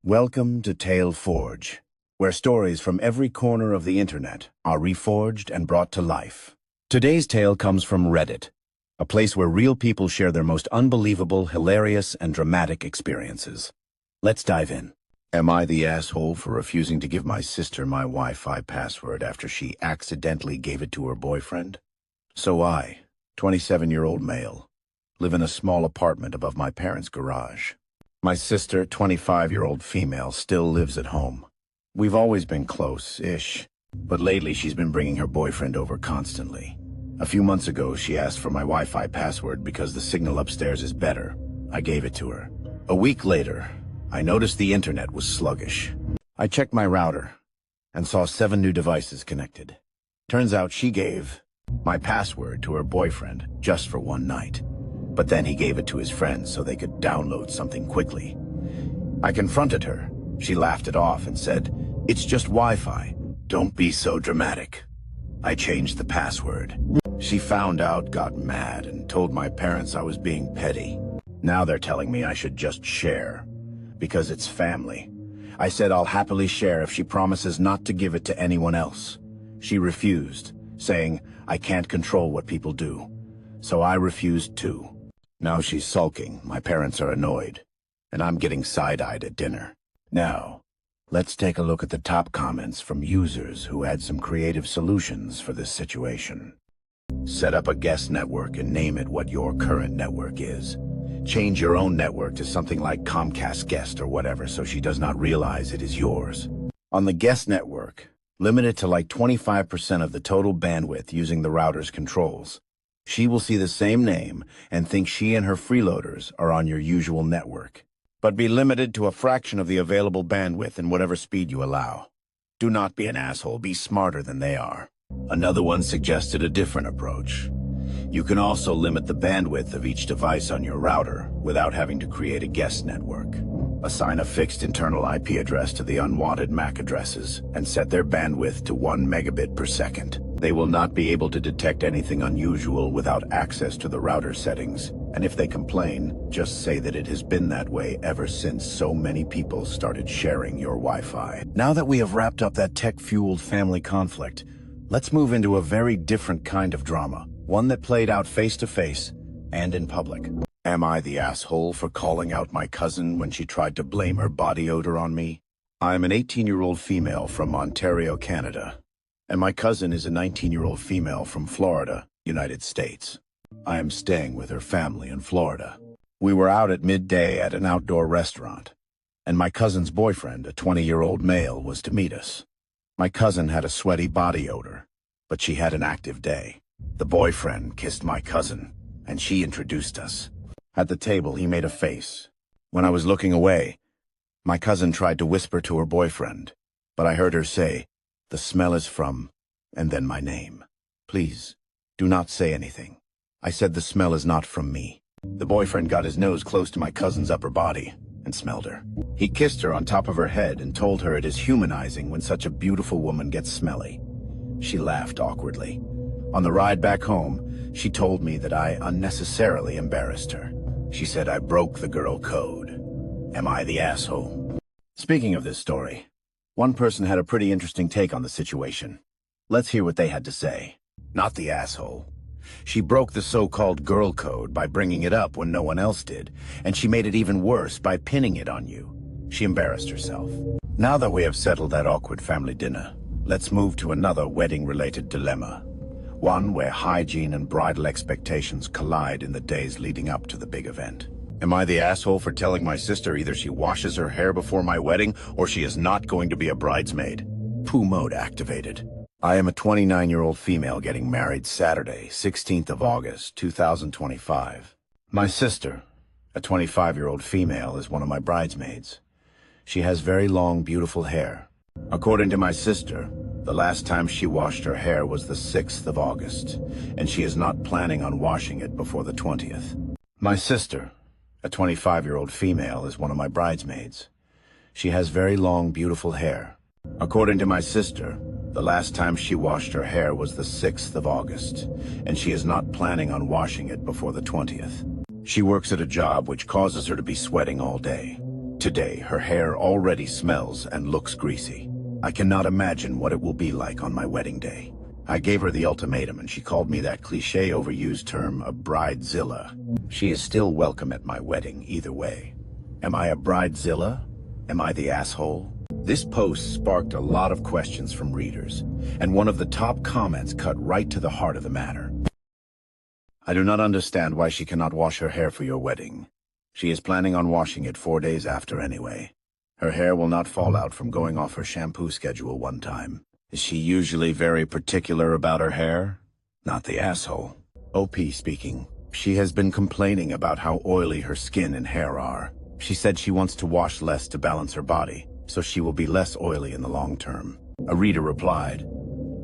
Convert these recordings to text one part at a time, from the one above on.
Welcome to TaleForge, where stories from every corner of the internet are reforged and brought to life. Today's tale comes from Reddit, a place where real people share their most unbelievable, hilarious, and dramatic experiences. Let's dive in. Am I the asshole for refusing to give my sister my Wi-Fi password after she accidentally gave it to her boyfriend? So I, 27-year-old male, live in a small apartment above my parents' garage. My sister, 25-year-old female, still lives at home. We've always been close-ish, but lately she's been bringing her boyfriend over constantly. A few months ago, she asked for my Wi-Fi password because the signal upstairs is better. I gave it to her. A week later, I noticed the internet was sluggish. I checked my router and saw 7 new devices connected. Turns out she gave my password to her boyfriend just for one night. But then he gave it to his friends so they could download something quickly. I confronted her. She laughed it off and said, "It's just Wi-Fi. Don't be so dramatic." I changed the password. She found out, got mad, and told my parents I was being petty. Now they're telling me I should just share, because it's family. I said I'll happily share if she promises not to give it to anyone else. She refused, saying I can't control what people do. So I refused too. Now she's sulking, my parents are annoyed, and I'm getting side-eyed at dinner. Now, let's take a look at the top comments from users who had some creative solutions for this situation. Set up a guest network and name it what your current network is. Change your own network to something like Comcast Guest or whatever so she does not realize it is yours. On the guest network, limit it to like 25% of the total bandwidth using the router's controls. She will see the same name and think she and her freeloaders are on your usual network. But be limited to a fraction of the available bandwidth in whatever speed you allow. Do not be an asshole, be smarter than they are. Another one suggested a different approach. You can also limit the bandwidth of each device on your router without having to create a guest network. Assign a fixed internal IP address to the unwanted MAC addresses and set their bandwidth to 1 megabit per second. They will not be able to detect anything unusual without access to the router settings. And if they complain, just say that it has been that way ever since so many people started sharing your Wi-Fi. Now that we have wrapped up that tech-fueled family conflict, let's move into a very different kind of drama. One that played out face-to-face and in public. Am I the asshole for calling out my cousin when she tried to blame her body odor on me? I'm an 18-year-old female from Ontario, Canada, and my cousin is a 19-year-old female from Florida, United States. I am staying with her family in Florida. We were out at midday at an outdoor restaurant, and my cousin's boyfriend, a 20-year-old male, was to meet us. My cousin had a sweaty body odor, but she had an active day. The boyfriend kissed my cousin, and she introduced us. At the table, he made a face. When I was looking away, my cousin tried to whisper to her boyfriend, but I heard her say, "The smell is from," and then my name. "Please, do not say anything." I said the smell is not from me. The boyfriend got his nose close to my cousin's upper body and smelled her. He kissed her on top of her head and told her it is humanizing when such a beautiful woman gets smelly. She laughed awkwardly. On the ride back home, she told me that I unnecessarily embarrassed her. She said I broke the girl code. Am I the asshole? Speaking of this story, one person had a pretty interesting take on the situation. Let's hear what they had to say. Not the asshole. She broke the so-called girl code by bringing it up when no one else did, and she made it even worse by pinning it on you. She embarrassed herself. Now that we have settled that awkward family dinner, let's move to another wedding-related dilemma. One where hygiene and bridal expectations collide in the days leading up to the big event. Am I the asshole for telling my sister either she washes her hair before my wedding or she is not going to be a bridesmaid? Poo mode activated. I am a 29-year-old female getting married Saturday, 16th of August, 2025. My sister, a 25-year-old female, is one of my bridesmaids. She has very long, beautiful hair. According to my sister, the last time she washed her hair was the 6th of August, and she is not planning on washing it before the 20th. My sister, a 25-year-old female, is one of my bridesmaids. She has very long, beautiful hair. According to my sister, the last time she washed her hair was the 6th of August, and she is not planning on washing it before the 20th. She works at a job which causes her to be sweating all day. Today, her hair already smells and looks greasy. I cannot imagine what it will be like on my wedding day. I gave her the ultimatum and she called me that cliché overused term, a bridezilla. She is still welcome at my wedding either way. Am I a bridezilla? Am I the asshole? This post sparked a lot of questions from readers, and one of the top comments cut right to the heart of the matter. I do not understand why she cannot wash her hair for your wedding. She is planning on washing it 4 days after anyway. Her hair will not fall out from going off her shampoo schedule one time. Is she usually very particular about her hair? Not the asshole. OP speaking. She has been complaining about how oily her skin and hair are. She said she wants to wash less to balance her body, so she will be less oily in the long term. A reader replied,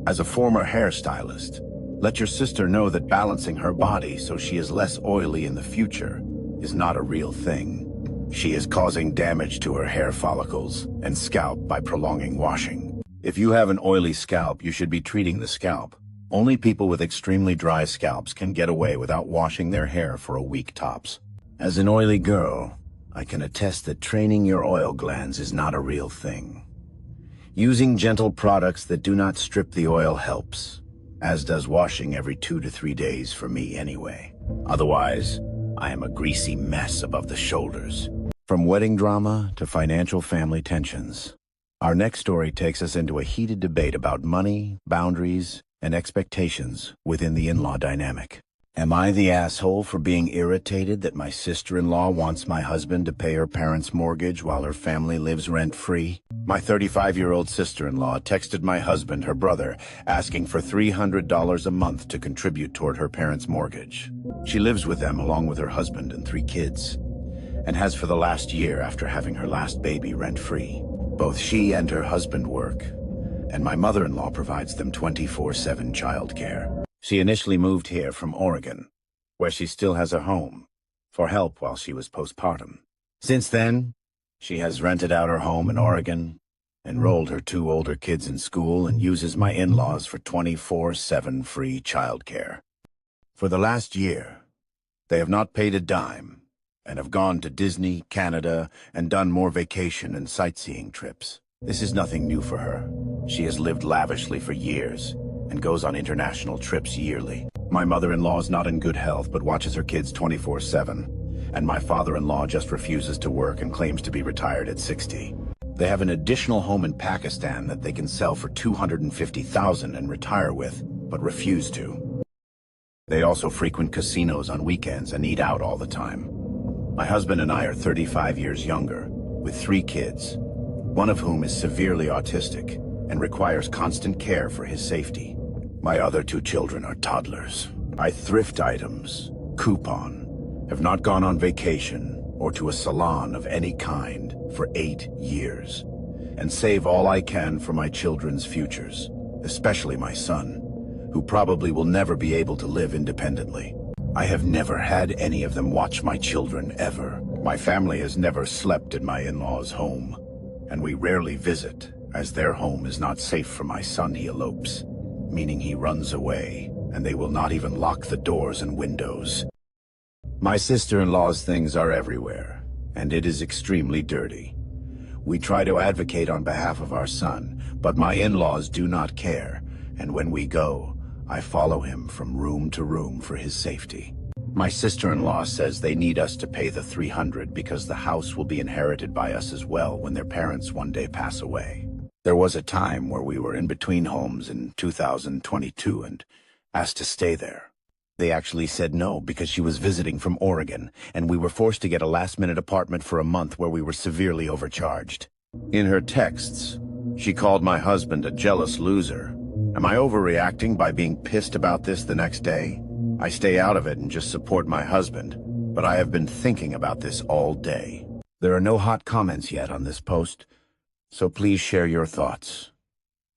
"As a former hairstylist, let your sister know that balancing her body so she is less oily in the future is not a real thing. She is causing damage to her hair follicles and scalp by prolonging washing. If you have an oily scalp, you should be treating the scalp. Only people with extremely dry scalps can get away without washing their hair for a week tops. As an oily girl, I can attest that training your oil glands is not a real thing. Using gentle products that do not strip the oil helps, as does washing every 2 to 3 days for me anyway. Otherwise, I am a greasy mess above the shoulders." From wedding drama to financial family tensions, our next story takes us into a heated debate about money, boundaries, and expectations within the in-law dynamic. Am I the asshole for being irritated that my sister-in-law wants my husband to pay her parents' mortgage while her family lives rent-free? My 35-year-old sister-in-law texted my husband, her brother, asking for $300 a month to contribute toward her parents' mortgage. She lives with them along with her husband and 3 kids, and has for the last year after having her last baby rent-free. Both she and her husband work, and my mother-in-law provides them 24/7 childcare. She initially moved here from Oregon, where she still has a home, for help while she was postpartum. Since then, she has rented out her home in Oregon, enrolled her 2 older kids in school, and uses my in-laws for 24/7 free childcare. For the last year, they have not paid a dime and have gone to Disney, Canada, and done more vacation and sightseeing trips. This is nothing new for her. She has lived lavishly for years and goes on international trips yearly. My mother-in-law is not in good health but watches her kids 24/7, and my father-in-law just refuses to work and claims to be retired at 60. They have an additional home in Pakistan that they can sell for $250,000 and retire with, but refuse to. They also frequent casinos on weekends and eat out all the time. My husband and I are 35 years younger, with 3 kids, one of whom is severely autistic and requires constant care for his safety. My other 2 children are toddlers. I thrift items, coupon, have not gone on vacation or to a salon of any kind for 8 years, and save all I can for my children's futures, especially my son, who probably will never be able to live independently. I have never had any of them watch my children ever. My family has never slept in my in-laws' home, and we rarely visit, as their home is not safe for my son. He elopes, meaning he runs away, and they will not even lock the doors and windows. My sister-in-law's things are everywhere, and it is extremely dirty. We try to advocate on behalf of our son, but my in-laws do not care, and when we go, I follow him from room to room for his safety. My sister-in-law says they need us to pay the $300 because the house will be inherited by us as well when their parents one day pass away. There was a time where we were in between homes in 2022 and asked to stay there. They actually said no because she was visiting from Oregon, and we were forced to get a last-minute apartment for a month where we were severely overcharged. In her texts, she called my husband a jealous loser. Am I overreacting by being pissed about this the next day? I stay out of it and just support my husband, but I have been thinking about this all day. There are no hot comments yet on this post, so please share your thoughts.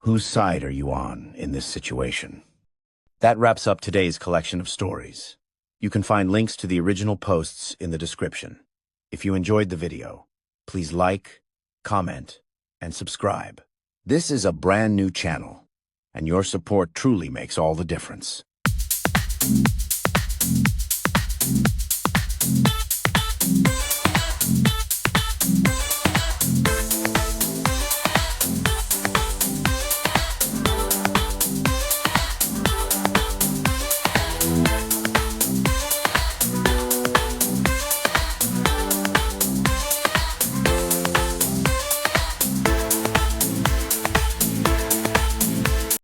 Whose side are you on in this situation? That wraps up today's collection of stories. You can find links to the original posts in the description. If you enjoyed the video, please like, comment, and subscribe. This is a brand new channel, and your support truly makes all the difference.